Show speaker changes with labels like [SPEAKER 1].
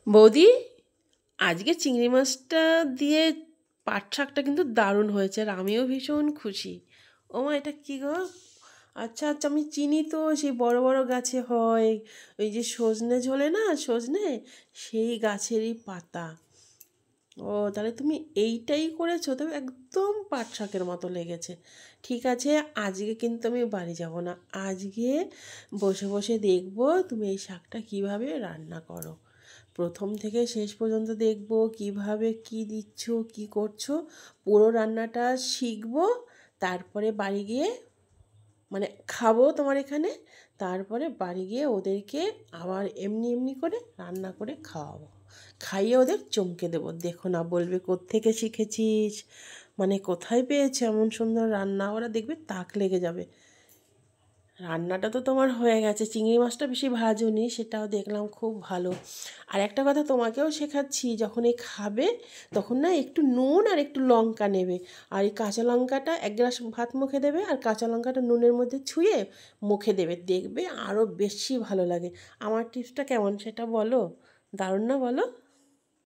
[SPEAKER 1] বৌদি, আজকে চিংড়ি মাছটা দিয়ে পাট শাকটা কিন্তু দারুণ হয়েছে, আর আমিও ভীষণ খুশি। ও মা, এটা কি গো? আচ্ছা আচ্ছা, আমি চিনি তো, সেই বড় বড় গাছে হয়, ওই যে সজনে ঝোলে না, সজনে, সেই গাছেরই পাতা। ও, তাহলে তুমি এইটাই করেছো, তবে একদম পাট শাকের মতো লেগেছে। ঠিক আছে, আজকে কিন্তু আমি বাড়ি যাব না। আজকে বসে বসে দেখবো তুমি এই শাকটা কিভাবে রান্না করো। প্রথম থেকে শেষ পর্যন্ত দেখবো কিভাবে কি দিচ্ছ, কি করছো, পুরো রান্নাটা শিখবো। তারপরে বাড়ি গিয়ে, মানে খাবো তোমার এখানে, তারপরে বাড়ি গিয়ে ওদেরকে আবার এমনি এমনি করে রান্না করে খাওয়াবো। খাইয়ে ওদের চমকে দেবো, দেখো না, বলবে কোত্থেকে শিখেছিস, মানে কোথায় পেয়েছে এমন সুন্দর রান্না, ওরা দেখবে তাক লেগে যাবে। রান্নাটা তো তোমার হয়ে গেছে, চিংড়ি মাছটা বেশি ভাজোনি, সেটাও দেখলাম খুব ভালো। আর একটা কথা তোমাকেও শেখাচ্ছি, যখন এই খাবে তখন না একটু নুন আর একটু লঙ্কা নেবে, আর এই কাঁচা লঙ্কাটা এক গ্লাস ভাত মুখে দেবে, আর কাঁচা লঙ্কাটা নুনের মধ্যে ছুঁয়ে মুখে দেবে, দেখবে আরও বেশি ভালো লাগে। আমার টিপসটা কেমন সেটা বলো, দারুণ না বলো?